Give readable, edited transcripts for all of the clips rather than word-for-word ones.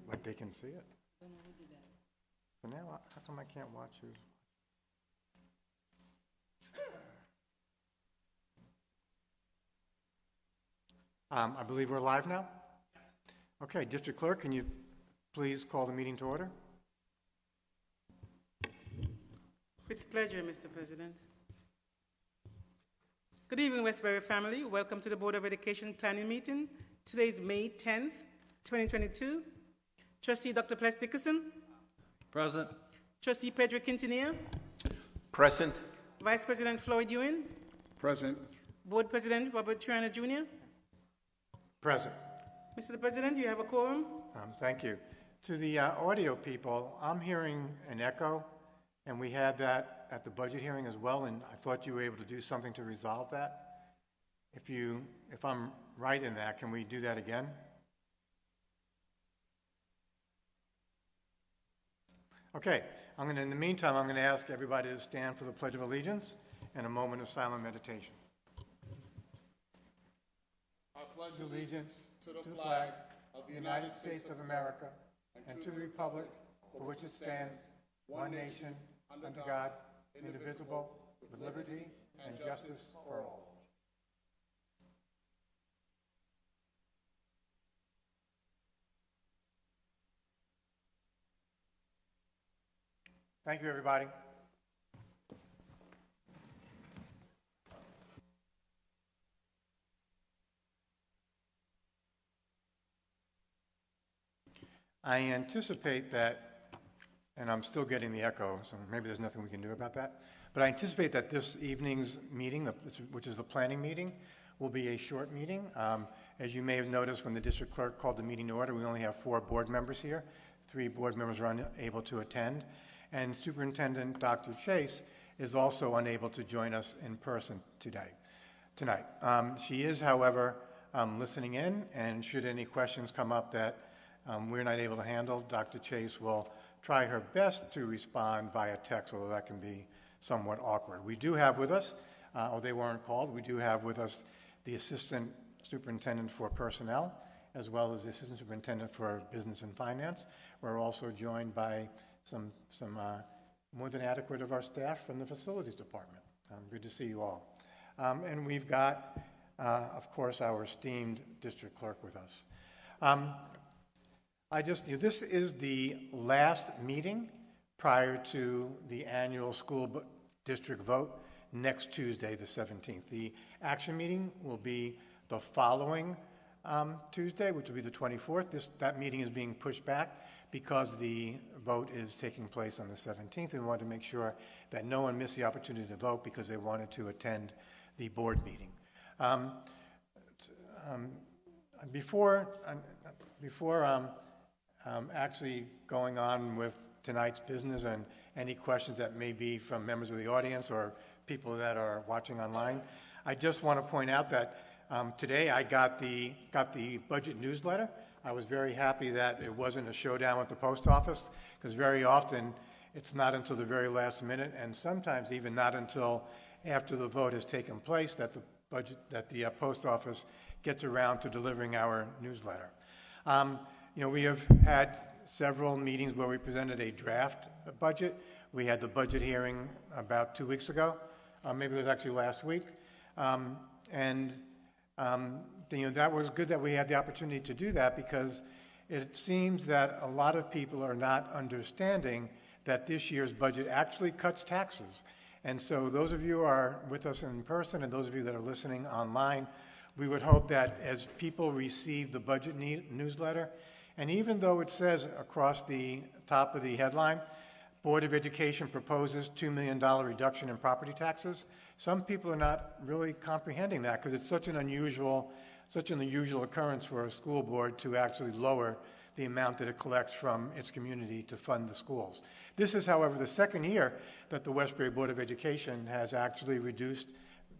Like they can see it. So now, how come I can't watch you? I believe we're live now? Okay, District Clerk, can you please call the meeting to order? With pleasure, Mr. President. Good evening, Westbury family. Welcome to the Board of Education planning meeting. Today is May 10th, 2022. Trustee Dr. Pless Dickerson. Present. Trustee Pedro Quintanilla. Present. Vice President Floyd Ewing. Present. Board President Robert Turner Jr. Present. Mr. President, you have a quorum. Thank you. To the audio people, I'm hearing an echo, and we had that at the budget hearing as well, and I thought you were able to do something to resolve that. If I'm right in that, can we do that again? Okay, in the meantime, I'm going to ask everybody to stand for the Pledge of Allegiance and a moment of silent meditation. I pledge allegiance to the flag of the United States of America and to the republic for which it stands, one nation, under God, indivisible, with liberty and justice for all. Thank you, everybody. I anticipate that, and I'm still getting the echo, so maybe there's nothing we can do about that, but I anticipate that this evening's meeting, which is the planning meeting, will be a short meeting. As you may have noticed, when the district clerk called the meeting to order, we only have 4 board members here. 3 board members are unable to attend, and Superintendent Dr. Chase is also unable to join us in person tonight. She is, however, listening in, and should any questions come up that we're not able to handle, Dr. Chase will try her best to respond via text, although that can be somewhat awkward. We do have with us, they weren't called, we do have with us the Assistant Superintendent for Personnel, as well as the Assistant Superintendent for Business and Finance. We're also joined by some more than adequate of our staff from the Facilities Department. Good to see you all. And we've got, of course, our esteemed District Clerk with us. This is the last meeting prior to the annual school district vote next Tuesday, the 17th. The action meeting will be the following Tuesday, which will be the 24th. That meeting is being pushed back because the vote is taking place on the 17th. We wanted to make sure that no one missed the opportunity to vote because they wanted to attend the board meeting. Before actually going on with tonight's business and any questions that may be from members of the audience or people that are watching online, I just want to point out that today I got the budget newsletter. I was very happy that it wasn't a showdown with the post office, because very often it's not until the very last minute, and sometimes even not until after the vote has taken place, that the post office gets around to delivering our newsletter. We have had several meetings where we presented a draft budget. We had the budget hearing about 2 weeks ago. Maybe it was actually last week. That was good that we had the opportunity to do that, because it seems that a lot of people are not understanding that this year's budget actually cuts taxes. And so those of you who are with us in person and those of you that are listening online, we would hope that as people receive the budget newsletter, and even though it says across the top of the headline, Board of Education proposes $2 million reduction in property taxes, some people are not really comprehending that, because it's such an unusual occurrence for a school board to actually lower the amount that it collects from its community to fund the schools. This is, however, the second year that the Westbury Board of Education has actually reduced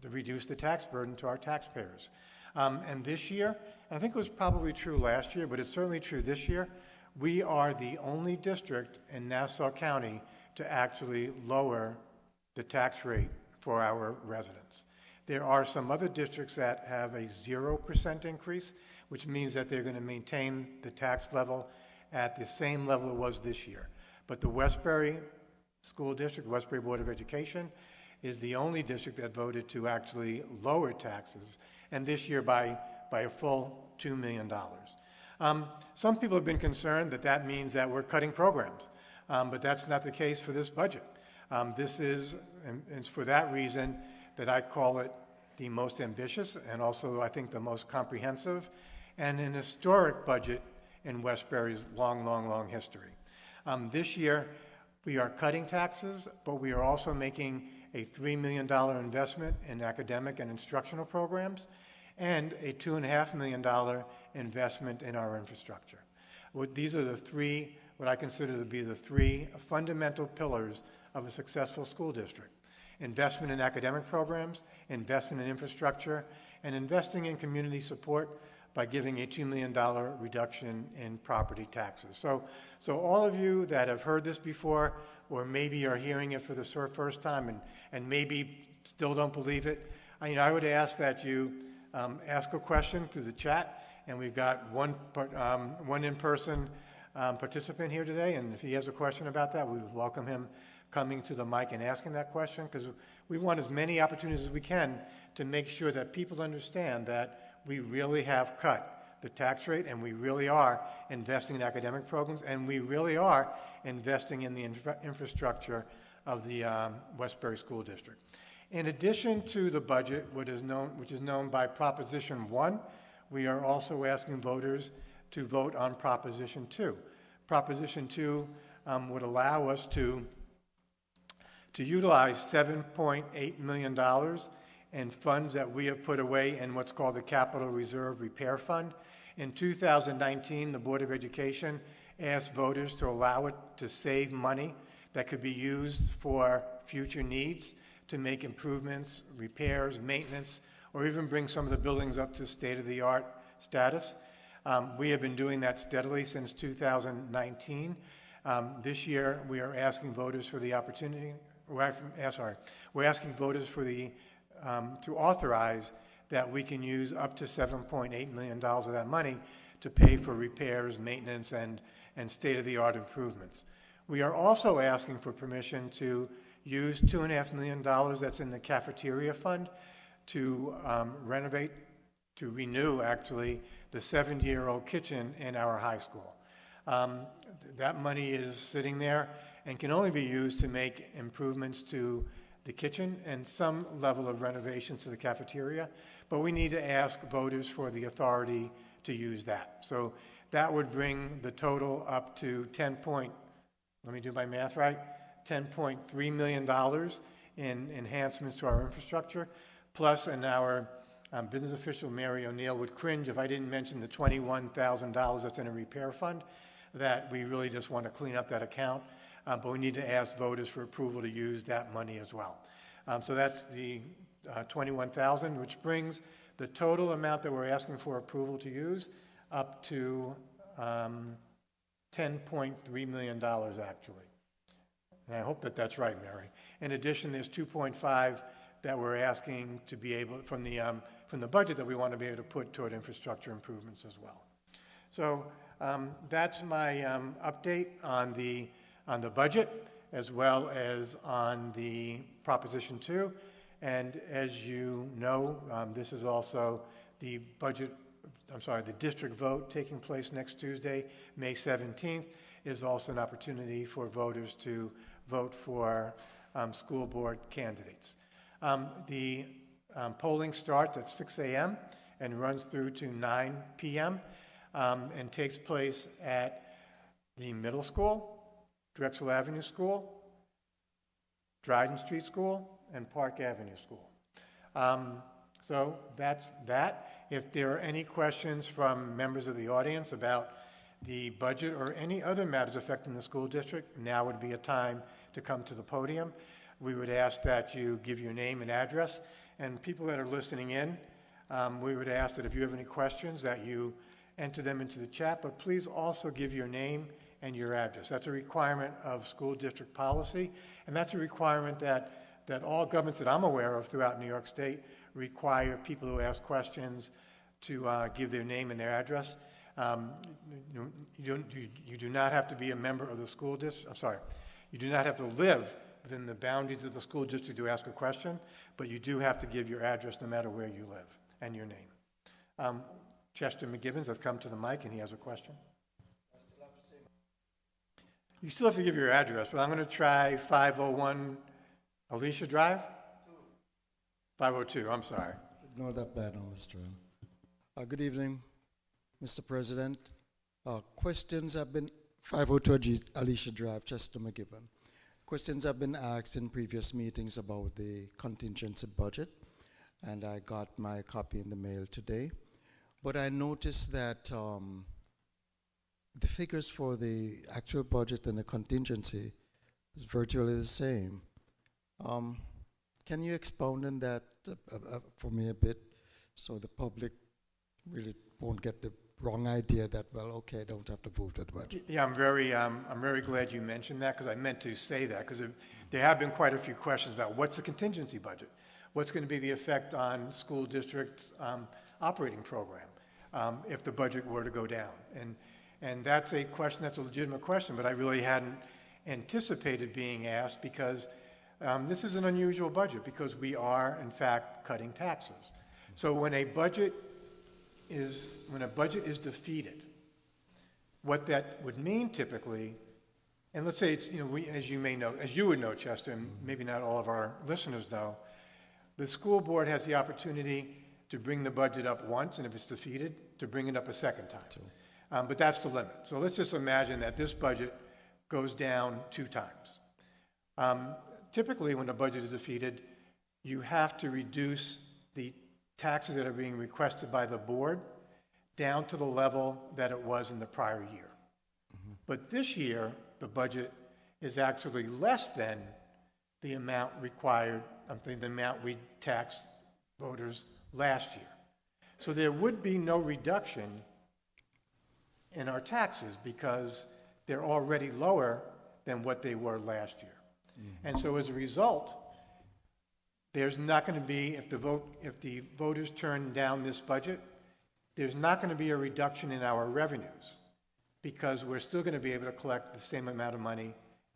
the tax burden to our taxpayers. And this year, and I think it was probably true last year, but it's certainly true this year, we are the only district in Nassau County to actually lower the tax rate for our residents. There are some other districts that have a 0% increase. which means that they're going to maintain the tax level at the same level it was this year. But the Westbury School District, the Westbury Board of Education, is the only district that voted to actually lower taxes, and this year by a full $2 million. Some people have been concerned that that means that we're cutting programs, but that's not the case for this budget. This is, and it's for that reason that I call it the most ambitious and also I think the most comprehensive and an historic budget in Westbury's long history. This year, we are cutting taxes, but we are also making a $3 million investment in academic and instructional programs and a $2.5 million investment in our infrastructure. These are the three, what I consider to be the three fundamental pillars of a successful school district: investment in academic programs, investment in infrastructure, and investing in community support by giving a $2 million reduction in property taxes. So all of you that have heard this before, or maybe are hearing it for the first time and maybe still don't believe it, I would ask that you ask a question through the chat, and we've got one in-person participant here today, and if he has a question about that, we would welcome him coming to the mic and asking that question, because we want as many opportunities as we can to make sure that people understand that we really have cut the tax rate, and we really are investing in academic programs, and we really are investing in the infrastructure of the Westbury School District. In addition to the budget, which is known by Proposition 1, we are also asking voters to vote on Proposition 2. Proposition 2 would allow us to utilize $7.8 million in funds that we have put away in what's called the Capital Reserve Repair Fund. In 2019, the Board of Education asked voters to allow it to save money that could be used for future needs to make improvements, repairs, maintenance, or even bring some of the buildings up to state-of-the-art status. We have been doing that steadily since 2019. This year, we are asking voters for the opportunity, we're asking voters for the to authorize that we can use up to $7.8 million of that money to pay for repairs, maintenance, and state-of-the-art improvements. We are also asking for permission to use $2.5 million that's in the cafeteria fund to renovate, to renew, actually, the 70-year-old kitchen in our high school. That money is sitting there and can only be used to make improvements to the kitchen and some level of renovations to the cafeteria, but we need to ask voters for the authority to use that. So that would bring the total up to let me do my math right, $10.3 million in enhancements to our infrastructure, plus in our business official Mary O'Neill would cringe if I didn't mention the $21,000 that's in a repair fund that we really just want to clean up that account. But we need to ask voters for approval to use that money as well. So that's the $21,000, which brings the total amount that we're asking for approval to use up to $10.3 million, actually. And I hope that that's right, Mary. In addition, there's 2.5 that we're asking to be able, from the budget that we want to be able to put toward infrastructure improvements as well. So that's my update on the budget, as well as on the Proposition 2. And as you know, this is also the the district vote taking place next Tuesday, May 17th, is also an opportunity for voters to vote for school board candidates. The polling starts at 6 a.m. and runs through to 9 p.m. And takes place at the middle school, Drexel Avenue School, Dryden Street School, and Park Avenue School. So that's that. If there are any questions from members of the audience about the budget or any other matters affecting the school district, now would be a time to come to the podium. We would ask that you give your name and address, and people that are listening in, we would ask that if you have any questions that you enter them into the chat, but please also give your name and your address. That's a requirement of school district policy, and that's a requirement that all governments that I'm aware of throughout New York State require people who ask questions to give their name and their address. You do not have to be a member of the school district. I'm sorry. You do not have to live within the boundaries of the school district to ask a question, but you do have to give your address no matter where you live and your name. Chester McGibbons has come to the mic and he has a question. You still have to give your address, but I'm going to try 501 Alicia Drive? 502, I'm sorry. Not that bad, no, Mr. Good evening, Mr. President. Questions have been, 502 Alicia Drive, Chester McGibbon. Questions have been asked in previous meetings about the contingency budget, and I got my copy in the mail today. But I noticed that the figures for the actual budget and the contingency is virtually the same. Can you expound on that for me a bit so the public really won't get the wrong idea that, well, okay, I don't have to vote that much? Yeah, I'm very glad you mentioned that, because I meant to say that, because there have been quite a few questions about what's the contingency budget, what's going to be the effect on school districts' operating program if the budget were to go down, and that's a question that's a legitimate question, but I really hadn't anticipated being asked, because this is an unusual budget because we are in fact cutting taxes. So when a budget is defeated, what that would mean typically, and let's say it's, as you may know, as you would know, Chester, and maybe not all of our listeners know, the school board has the opportunity to bring the budget up once, and if it's defeated, to bring it up a second time. But that's the limit. So let's just imagine that this budget goes down 2 times. Typically, when a budget is defeated, you have to reduce the taxes that are being requested by the board down to the level that it was in the prior year. But this year, the budget is actually less than the amount required, the amount we taxed voters last year. So there would be no reduction in our taxes because they're already lower than what they were last year. And so as a result, there's not going to be, if the voters turn down this budget, there's not going to be a reduction in our revenues because we're still going to be able to collect the same amount of money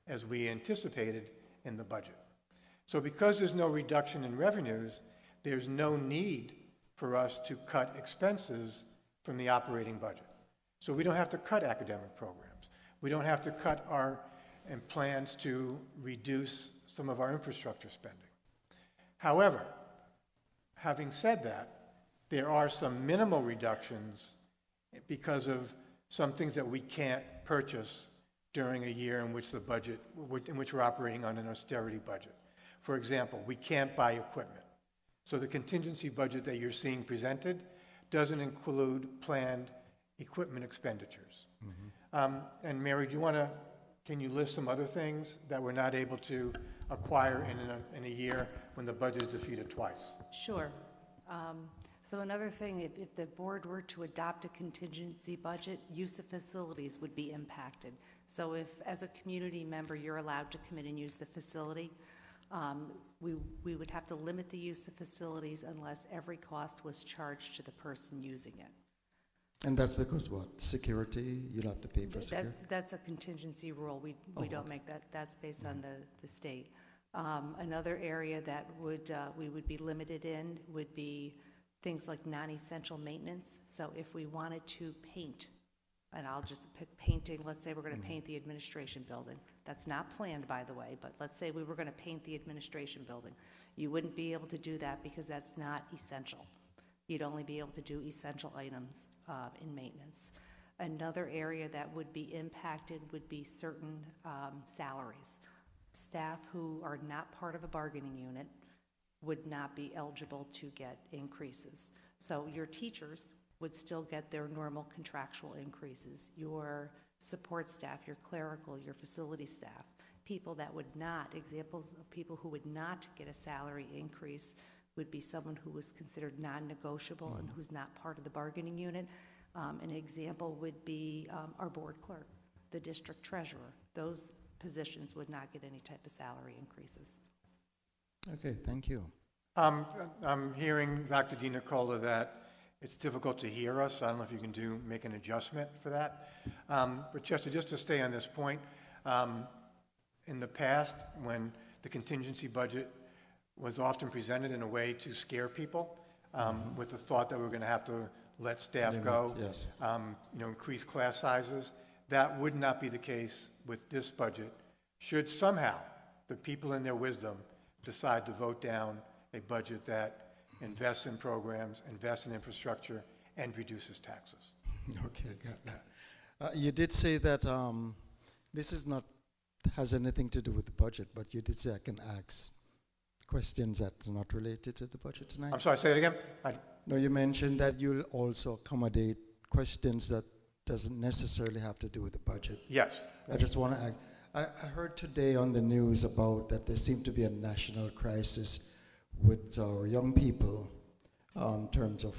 as we anticipated in the budget. So because there's no reduction in revenues, there's no need for us to cut expenses from the operating budget. So we don't have to cut academic programs. We don't have to cut our plans to reduce some of our infrastructure spending. However, having said that, there are some minimal reductions because of some things that we can't purchase during a year in which we're operating on an austerity budget. For example, we can't buy equipment. So the contingency budget that you're seeing presented doesn't include planned equipment expenditures. And Mary, can you list some other things that we're not able to acquire in a year when the budget is defeated twice? Sure. So another thing, if the board were to adopt a contingency budget, use of facilities would be impacted. So if, as a community member, you're allowed to come in and use the facility, we would have to limit the use of facilities unless every cost was charged to the person using it. And that's because what? Security? You'll have to pay for security? That's a contingency rule. We don't make that. That's based on the state. Another area that we would be limited in would be things like non-essential maintenance. So if we wanted to paint, and I'll just pick painting, let's say we're going to paint the administration building. That's not planned, by the way, but let's say we were going to paint the administration building. You wouldn't be able to do that because that's not essential. You'd only be able to do essential items in maintenance. Another area that would be impacted would be certain salaries. Staff who are not part of a bargaining unit would not be eligible to get increases. So your teachers would still get their normal contractual increases. Your support staff, your clerical, your facility staff, people that would not, examples of people who would not get a salary increase would be someone who was considered non-negotiable and who's not part of the bargaining unit. An example would be our board clerk, the district treasurer. Those positions would not get any type of salary increases. Okay, thank you. I'm hearing, Dr. DiNicola, that it's difficult to hear us. I don't know if you can make an adjustment for that. But Chester, just to stay on this point, in the past, when the contingency budget was often presented in a way to scare people, with the thought that we're going to have to let staff go, yes. Increase class sizes, that would not be the case with this budget. Should somehow the people in their wisdom decide to vote down a budget that invests in programs, invests in infrastructure, and reduces taxes. Okay, got that. You did say that this has anything to do with the budget, but you did say I can ask questions that's not related to the budget tonight. I'm sorry, say it again? No, you mentioned that you'll also accommodate questions that doesn't necessarily have to do with the budget. Yes. I just want to I heard today on the news about that there seemed to be a national crisis with our young people in terms of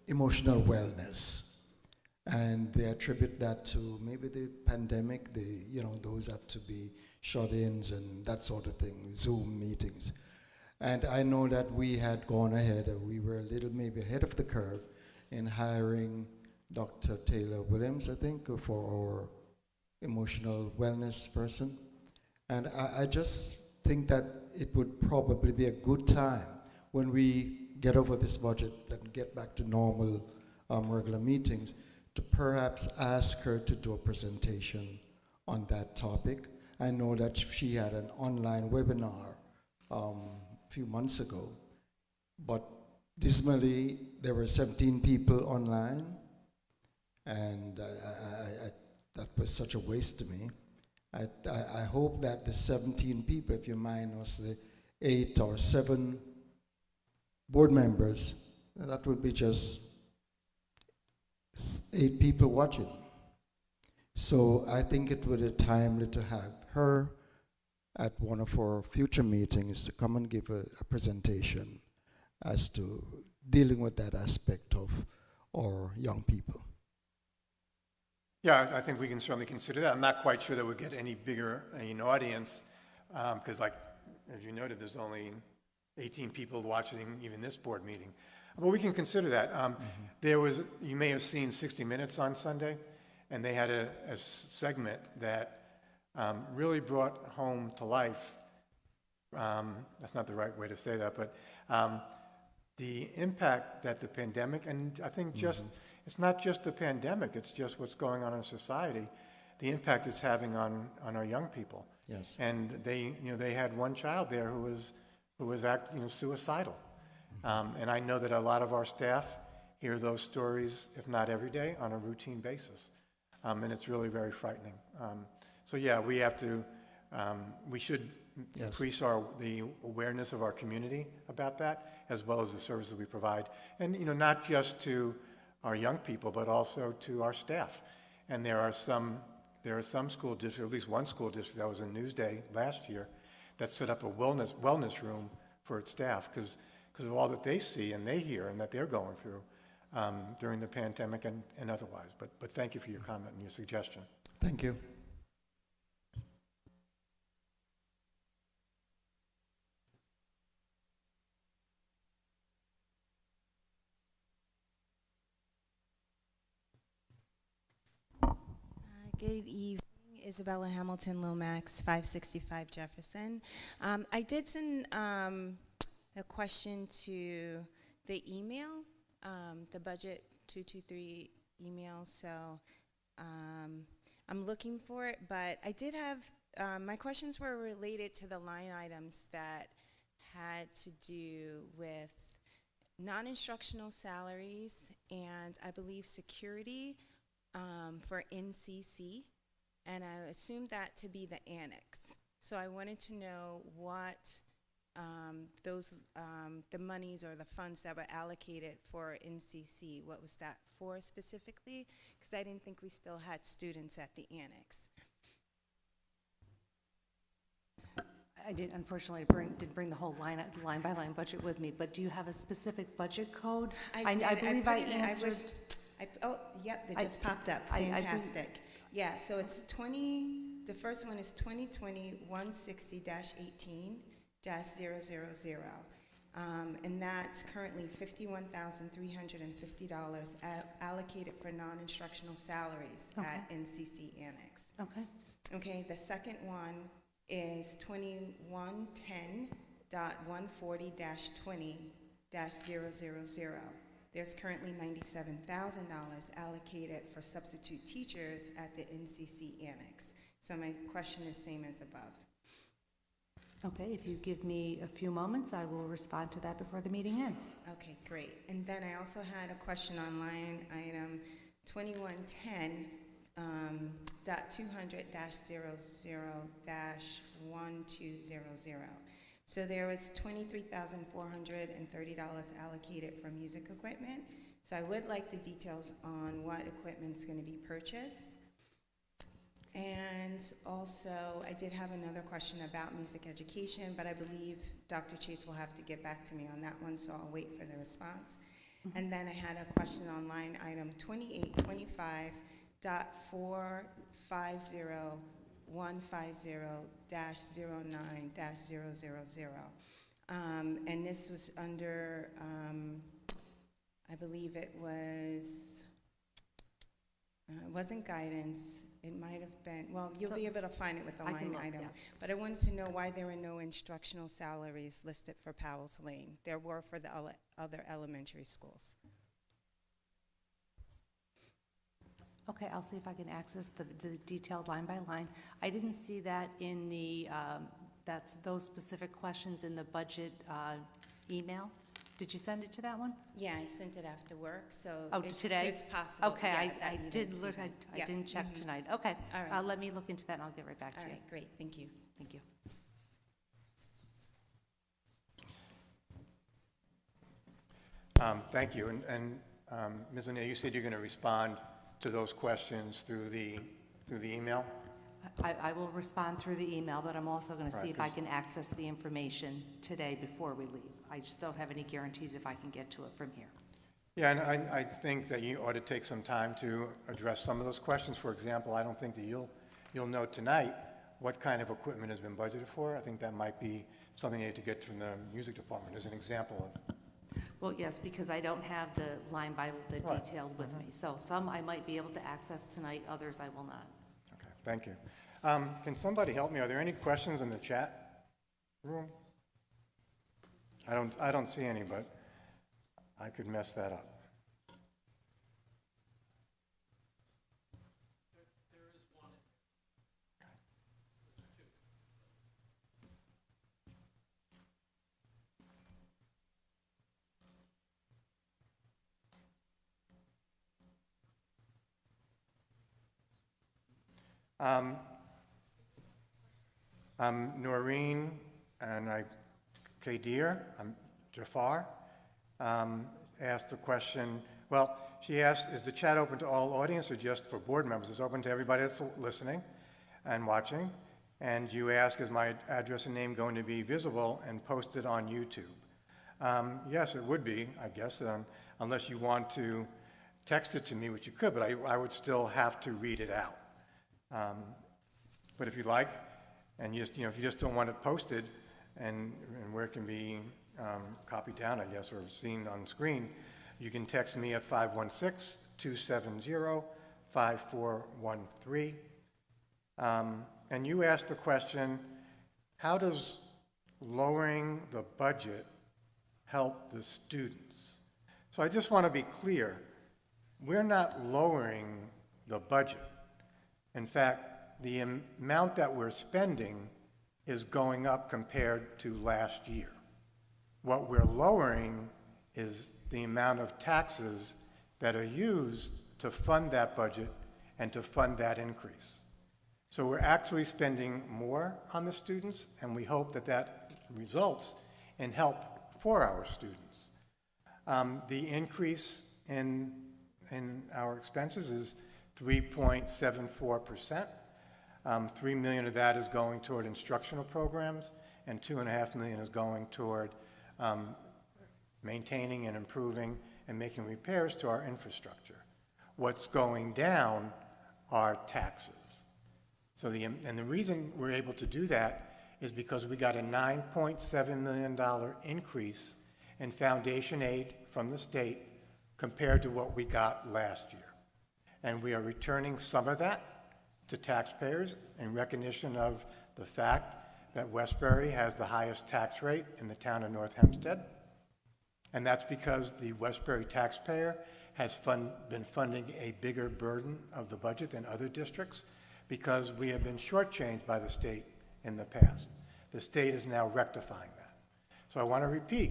emotional wellness. And they attribute that to maybe the pandemic, those have to be shut-ins and that sort of thing, Zoom meetings. And I know that we had gone ahead, we were a little maybe ahead of the curve in hiring Dr. Taylor Williams, I think, for our emotional wellness person. And I just think that it would probably be a good time when we get over this budget and get back to normal regular meetings to perhaps ask her to do a presentation on that topic. I know that she had an online webinar a few months ago, but dismally there were 17 people online, and that was such a waste to me. I hope that the 17 people, if you minus the 8 or 7 board members, that would be just 8 people watching. So I think it would be timely to have her at one of our future meetings to come and give a presentation as to dealing with that aspect of our young people. Yeah, I think we can certainly consider that. I'm not quite sure that we'll get any bigger audience, because as you noted, there's only 18 people watching even this board meeting. But we can consider that. You may have seen 60 Minutes on Sunday, and they had a segment that really brought home to life, that's not the right way to say that, but the impact that the pandemic, and I think it's not just the pandemic, it's just what's going on in society, the impact it's having on our young people. Yes. And they had one child there who was suicidal. And I know that a lot of our staff hear those stories, if not every day, on a routine basis. And it's really very frightening. So yeah, we should increase the awareness of our community about that, as well as the services we provide. And not just to our young people, but also to our staff. And there are some school districts, at least one school district that was in Newsday last year, that set up a wellness room for its staff because of all that they see and they hear and that they're going through during the pandemic and otherwise. But thank you for your comment and your suggestion. Thank you. Good evening, Isabella Hamilton Lomax, 565 Jefferson. I did send a question to the email, the budget 223 email, so I'm looking for it, but I did have, my questions were related to the line items that had to do with non-instructional salaries and I believe security for NCC, and I assumed that to be the annex. So I wanted to know what the monies or the funds that were allocated for NCC, what was that for specifically? Because I didn't think we still had students at the annex. I didn't, unfortunately, didn't bring the whole line by line budget with me, but do you have a specific budget code? I believe I answered. Oh, yep, they just popped up. Fantastic. Yeah, so it's the first one is 2020-160-18-000. and that's currently $51,350 allocated for non-instructional salaries at NCC Annex. Okay. Okay, the second one is 2110.140-20-000. There's currently $97,000 allocated for substitute teachers at the NCC Annex. So my question is same as above. Okay, if you give me a few moments, I will respond to that before the meeting ends. Okay, great. And then I also had a question on line item 2110.200-00-1200. So there was $23,430 allocated for music equipment. So I would like the details on what equipment is going to be purchased. And also, I did have another question about music education, but I believe Dr. Chase will have to get back to me on that one, so I'll wait for the response. And then I had a question on line item 2825.450-150-09-000. And this was under, I believe it wasn't guidance. It might have been, well, you'll be able to find it with the I can line look, item. yes. But I wanted to know why there were no instructional salaries listed for Powell's Lane. There were for the other elementary schools. Okay, I'll see if I can access the detailed line by line. I didn't see that in the, those specific questions in the budget email. Did you send it to that one? Yeah, I sent it after work, so Oh, if today? it's possible. Okay, yeah, I that you did didn't see look, that. I Yeah, didn't check mhm. tonight. Okay, All right. let me look into that and I'll get right back All to you. right, great, thank you. Thank you. Thank you. And Ms. O'Neill, you said you're going to respond to those questions through the email? I will respond through the email, but I'm also going to Right, see if I 'cause- can access the information today before we leave. I just don't have any guarantees if I can get to it from here. Yeah, and I think that you ought to take some time to address some of those questions. For example, I don't think that you'll know tonight what kind of equipment has been budgeted for. I think that might be something you need to get from the music department as an example of. Well, yes, because I don't have the line by the Right. detailed with me. So some I might be able to access tonight, others I will not. Okay, thank you. Can somebody help me? Are there any questions in the chat room? I don't see any, but I could mess that up. I'm Noreen, and Kadir, I'm Jafar, asked the question, well, she asked, is the chat open to all audience or just for board members? It's open to everybody that's listening and watching. And you ask, is my address and name going to be visible and posted on YouTube? Yes, it would be, I guess, unless you want to text it to me, which you could, but I would still have to read it out. But if you like, and if you just don't want it posted and where it can be copied down, I guess, or seen on screen, you can text me at 516-270-5413. And you asked the question, how does lowering the budget help the students? So I just want to be clear, we're not lowering the budget. In fact, the amount that we're spending is going up compared to last year. What we're lowering is the amount of taxes that are used to fund that budget and to fund that increase. So we're actually spending more on the students, and we hope that that results in help for our students. The increase in our expenses is 3.74%. $3 million of that is going toward instructional programs, and $2.5 million is going toward maintaining and improving and making repairs to our infrastructure. What's going down are taxes. So the reason we're able to do that is because we got a $9.7 million increase in foundation aid from the state compared to what we got last year. And we are returning some of that to taxpayers in recognition of the fact that Westbury has the highest tax rate in the town of North Hempstead. And that's because the Westbury taxpayer has been funding a bigger burden of the budget than other districts because we have been shortchanged by the state in the past. The state is now rectifying that. So I want to repeat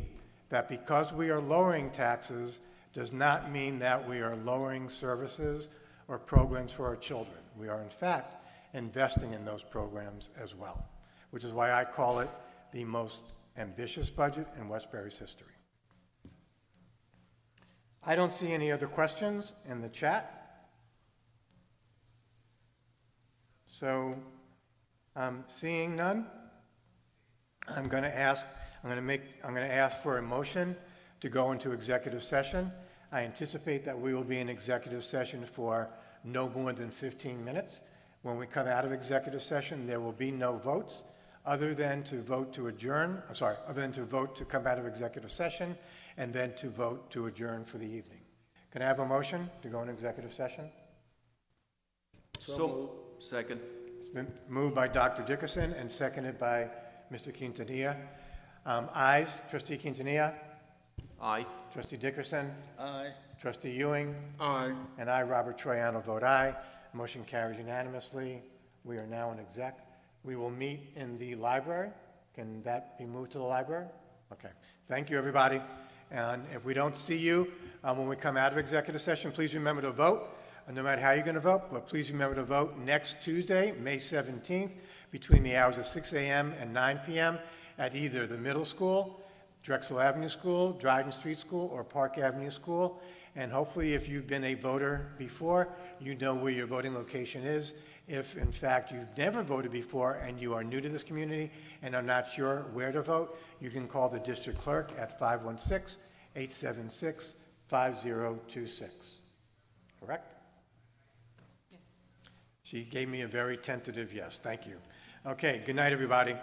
that because we are lowering taxes does not mean that we are lowering services or programs for our children. We are, in fact, investing in those programs as well, which is why I call it the most ambitious budget in Westbury's history. I don't see any other questions in the chat. So, seeing none, I'm going to ask for a motion to go into executive session. I anticipate that we will be in executive session for no more than 15 minutes. When we come out of executive session, there will be no votes other than to vote to adjourn, other than to vote to come out of executive session and then to vote to adjourn for the evening. Can I have a motion to go into executive session? So, second. It's been moved by Dr. Dickerson and seconded by Mr. Quintanilla. Ayes, Trustee Quintanilla. Aye. Trustee Dickerson. Aye. Trustee Ewing. Aye. And I, Robert Troiano, vote aye. Motion carries unanimously. We are now in exec. We will meet in the library. Can that be moved to the library? Okay. Thank you, everybody. And if we don't see you when we come out of executive session, please remember to vote. No matter how you're going to vote, but please remember to vote next Tuesday, May 17th, between the hours of 6 a.m. and 9 p.m. at either the middle school, Drexel Avenue School, Dryden Street School, or Park Avenue School. And hopefully, if you've been a voter before, you know where your voting location is. If, in fact, you've never voted before and you are new to this community and are not sure where to vote, you can call the district clerk at 516-876-5026. Correct? Yes. She gave me a very tentative yes. Thank you. Okay, good night, everybody.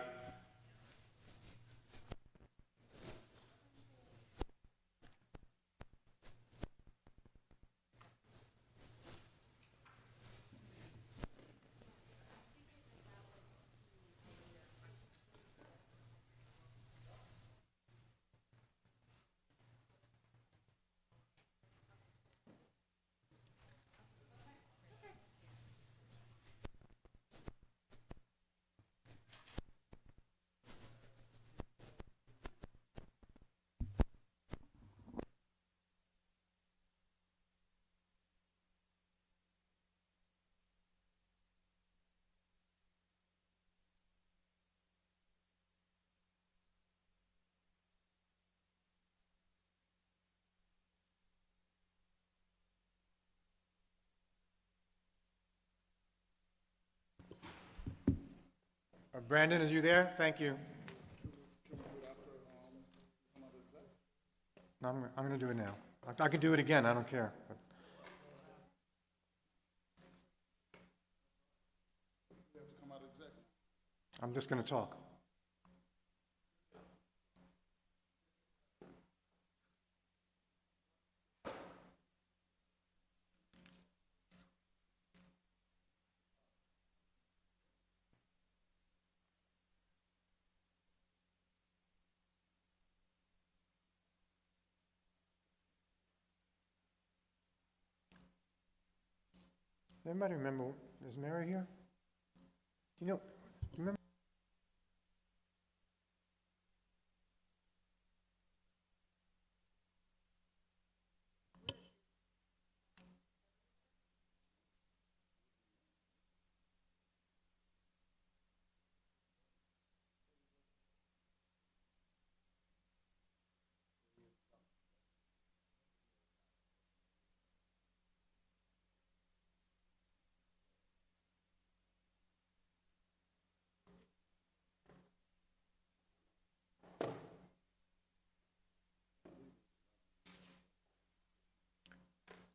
Brandon, is you there? Thank you. No, I'm going to do it now. I can do it again. I don't care. I'm just going to talk. Anybody remember, is Mary here? Do you remember?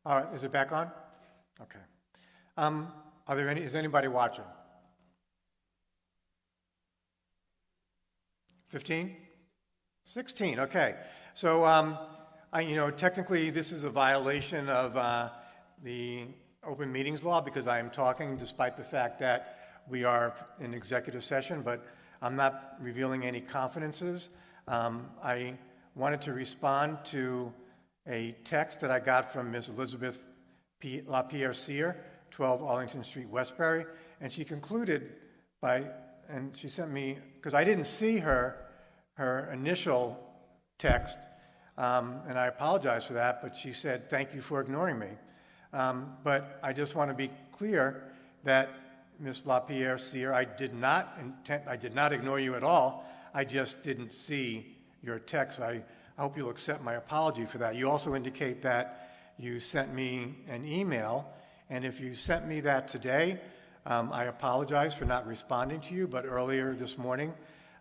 All right, is it back on? Okay. Is anybody watching? 15? 16, okay. So, technically, this is a violation of the open meetings law because I am talking despite the fact that we are in executive session, but I'm not revealing any confidences. I wanted to respond to a text that I got from Ms. Elizabeth LaPierre Sear, 12 Arlington Street, Westbury, and she concluded and she sent me, because I didn't see her initial text, and I apologize for that, but she said, "Thank you for ignoring me." But I just want to be clear that Ms. LaPierre Sear, I did not ignore you at all. I just didn't see your text. I hope you'll accept my apology for that. You also indicate that you sent me an email, and if you sent me that today, I apologize for not responding to you, but earlier this morning,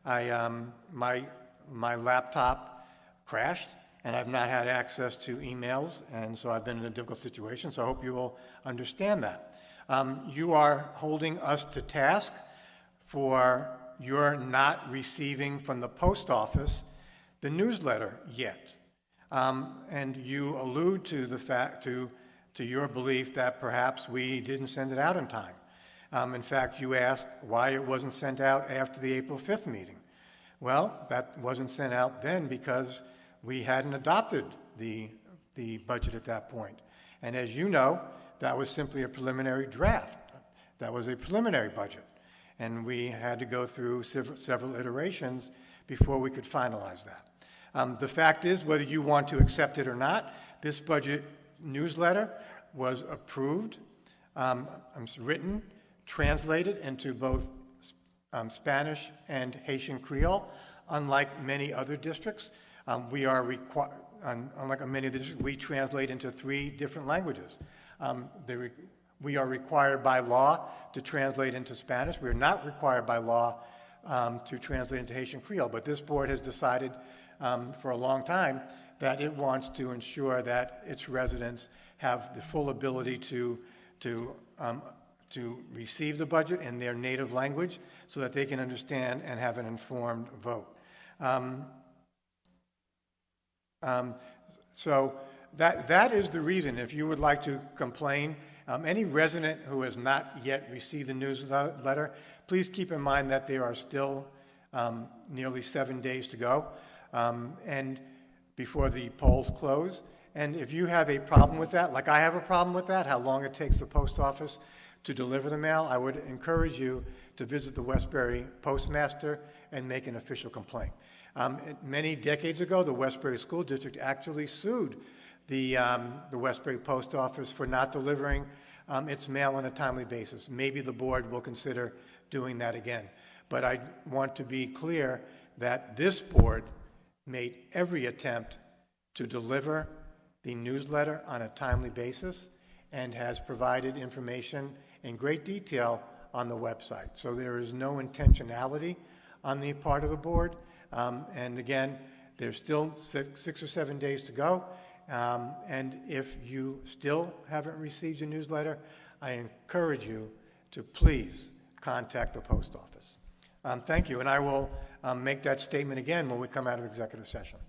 my laptop crashed, and I've not had access to emails, and so I've been in a difficult situation, so I hope you will understand that. You are holding us to task for your not receiving from the post office the newsletter yet. And you allude to the fact, to your belief that perhaps we didn't send it out in time. In fact, you asked why it wasn't sent out after the April 5th meeting. Well, that wasn't sent out then because we hadn't adopted the budget at that point. And as you know, that was simply a preliminary draft. That was a preliminary budget. And we had to go through several iterations before we could finalize that. The fact is, whether you want to accept it or not, this budget newsletter was approved, written, translated into both Spanish and Haitian Creole. Unlike many other districts, unlike many of the districts, we translate into 3 different languages. We are required by law to translate into Spanish. We are not required by law to translate into Haitian Creole, but this board has decided for a long time that it wants to ensure that its residents have the full ability to receive the budget in their native language so that they can understand and have an informed vote. So that is the reason. If you would like to complain, any resident who has not yet received the newsletter, please keep in mind that there are still nearly 7 days to go and before the polls close. And if you have a problem with that, like I have a problem with that, how long it takes the post office to deliver the mail, I would encourage you to visit the Westbury postmaster and make an official complaint. Many decades ago, the Westbury School District actually sued the Westbury Post Office for not delivering its mail on a timely basis. Maybe the board will consider doing that again. But I want to be clear that this board made every attempt to deliver the newsletter on a timely basis and has provided information in great detail on the website. So there is no intentionality on the part of the board. And again, there's still 6 or 7 days to go. And if you still haven't received your newsletter, I encourage you to please contact the post office. Thank you. And I will make that statement again when we come out of executive session.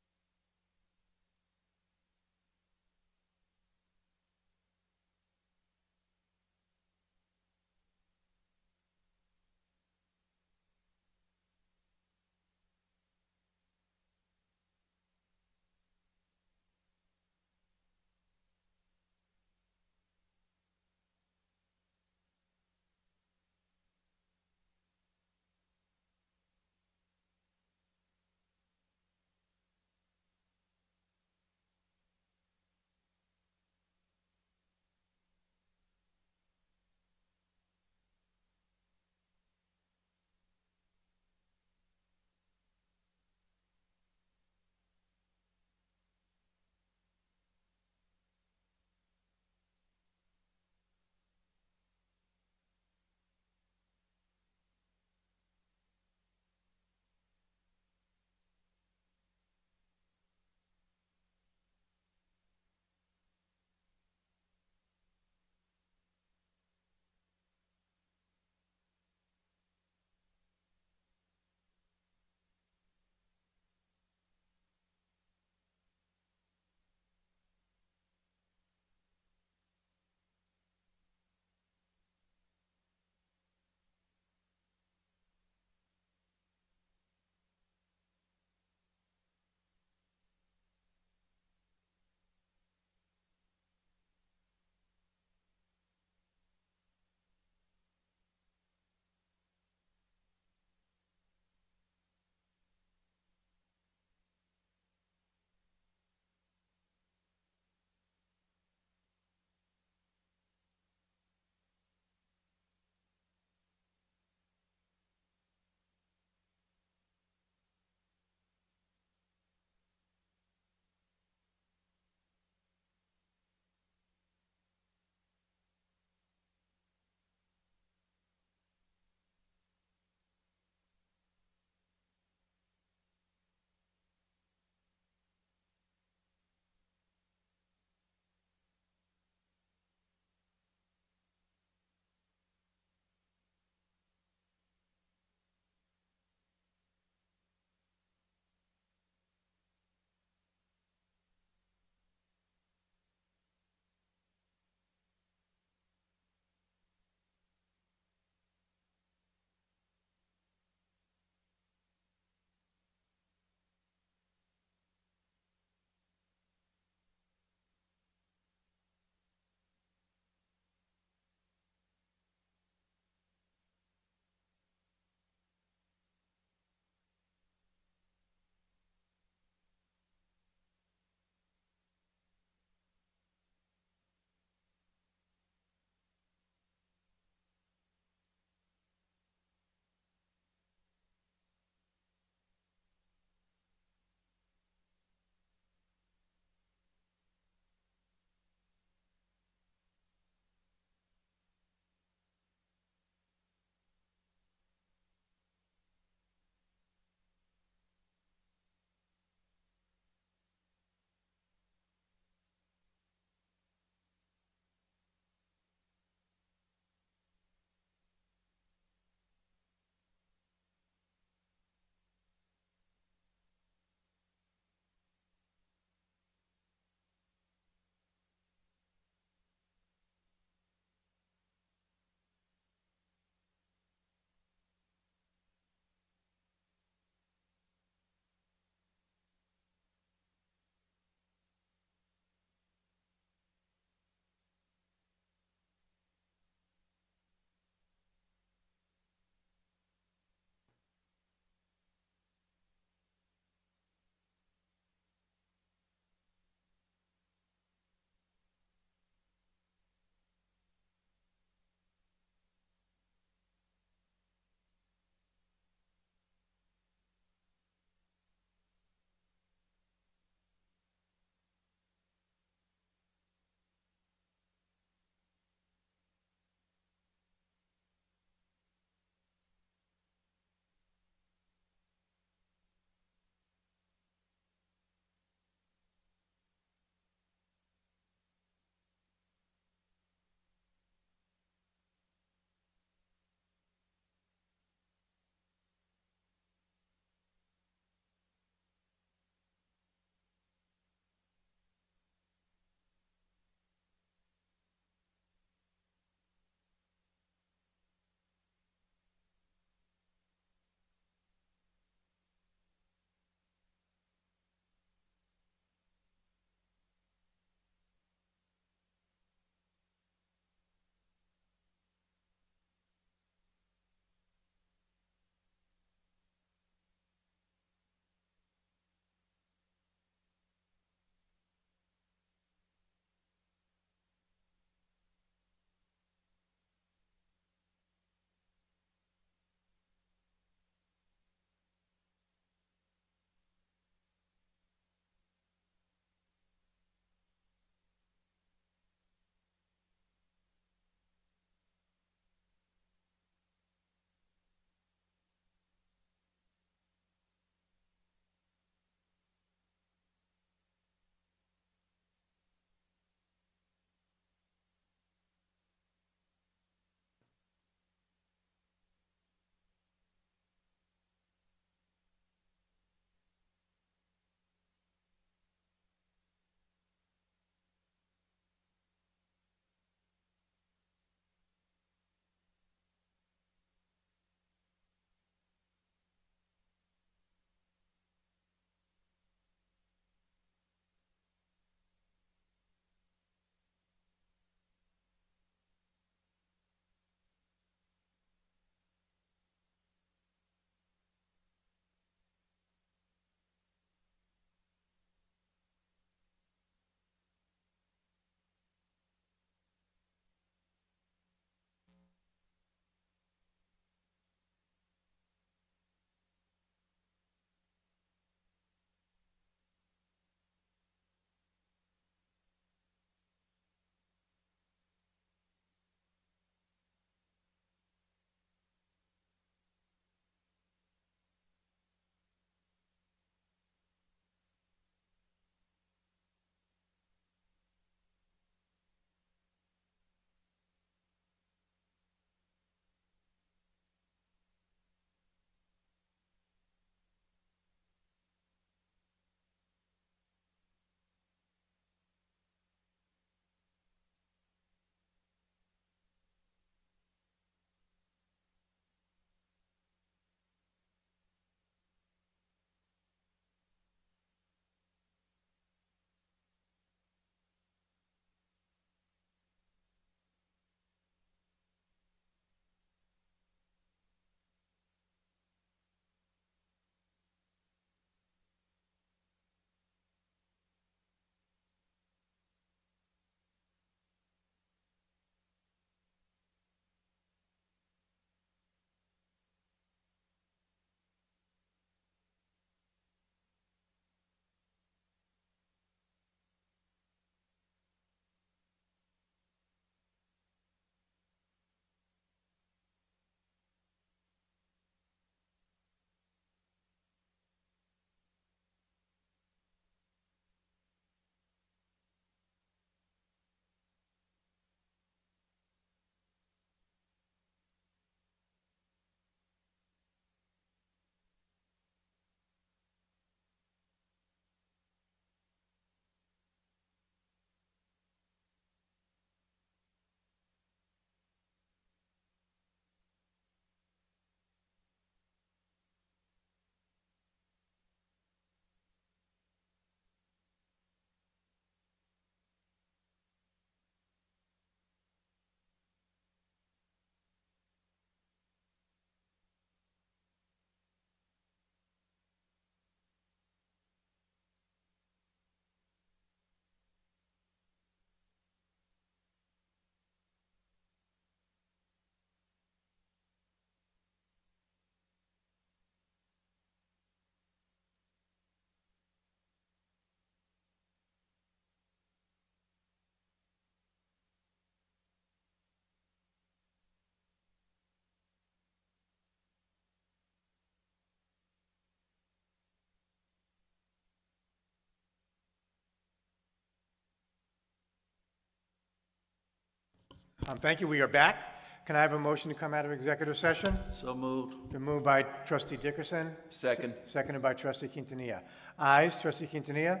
Thank you. We are back. Can I have a motion to come out of executive session? So moved. Been moved by Trustee Dickerson. Second. Seconded by Trustee Quintanilla. Ayes, Trustee Quintanilla.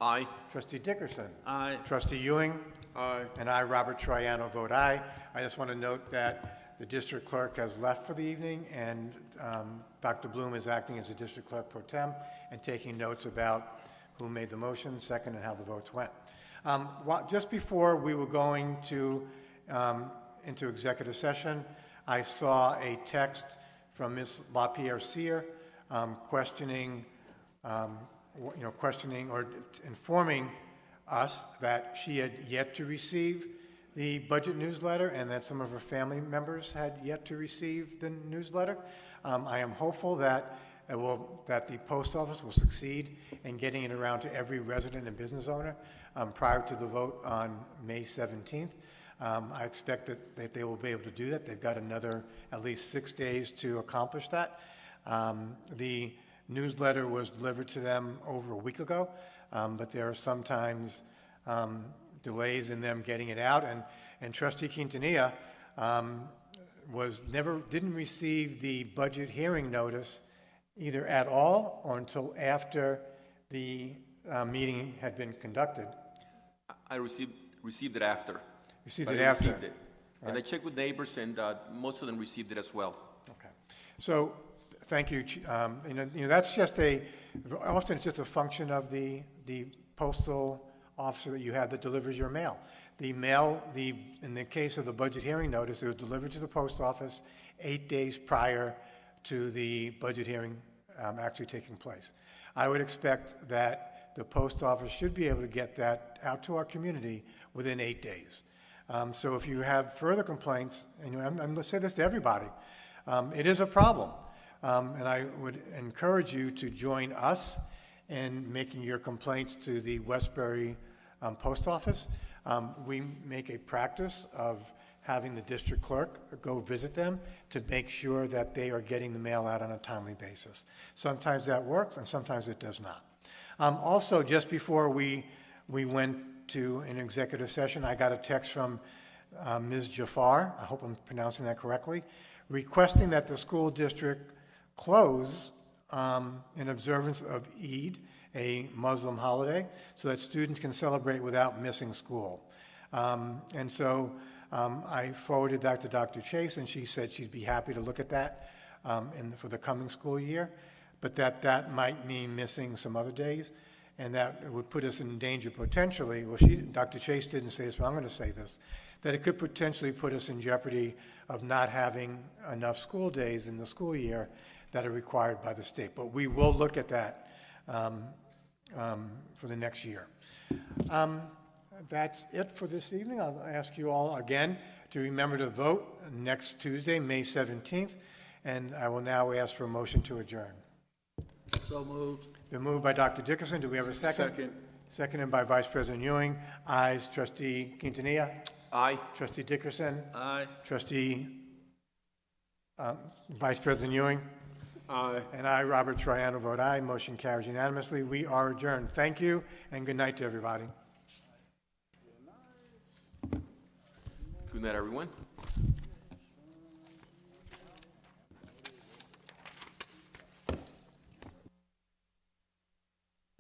Aye. Trustee Dickerson. Aye. Trustee Ewing. Aye. And I, Robert Troiano, vote aye. I just want to note that the district clerk has left for the evening, and Dr. Bloom is acting as the district clerk pro tem and taking notes about who made the motion, second, and how the votes went. Just before we were going to into executive session, I saw a text from Ms. LaPierre Sear questioning or informing us that she had yet to receive the budget newsletter and that some of her family members had yet to receive the newsletter. I am hopeful that that the post office will succeed in getting it around to every resident and business owner prior to the vote on May 17th. I expect that they will be able to do that. They've got another at least 6 days to accomplish that. The newsletter was delivered to them over a week ago, but there are sometimes delays in them getting it out. And Trustee Quintanilla didn't receive the budget hearing notice either at all or until after the meeting had been conducted. I received it after. Received But it I after. received it. And I checked with neighbors, and most of them received it as well. Okay. So, thank you. That's just often it's just a function of the postal officer that you have that delivers your mail. In the case of the budget hearing notice, it was delivered to the post office 8 days prior to the budget hearing actually taking place. I would expect that the post office should be able to get that out to our community within 8 days. So if you have further complaints, and I'm going to say this to everybody, it is a problem. And I would encourage you to join us in making your complaints to the Westbury Post Office. We make a practice of having the district clerk go visit them to make sure that they are getting the mail out on a timely basis. Sometimes that works, and sometimes it does not. Also, just before we went to an executive session, I got a text from Ms. Jafar, I hope I'm pronouncing that correctly, requesting that the school district close in observance of Eid, a Muslim holiday, so that students can celebrate without missing school. And so I forwarded that to Dr. Chase, and she said she'd be happy to look at that for the coming school year, but that might mean missing some other days, and that would put us in danger potentially. Well, Dr. Chase didn't say this, but I'm going to say this, that it could potentially put us in jeopardy of not having enough school days in the school year that are required by the state. But we will look at that for the next year. That's it for this evening. I'll ask you all again to remember to vote next Tuesday, May 17th, and I will now ask for a motion to adjourn. So moved. Been moved by Dr. Dickerson. Do we have a second? Second. Seconded by Vice President Ewing. Ayes. Trustee Quintanilla. Aye. Trustee Dickerson. Aye. Trustee Vice President Ewing. Aye. And I, Robert Troiano, vote aye. Motion carries unanimously. We are adjourned. Thank you, and good night to everybody. Good night, everyone.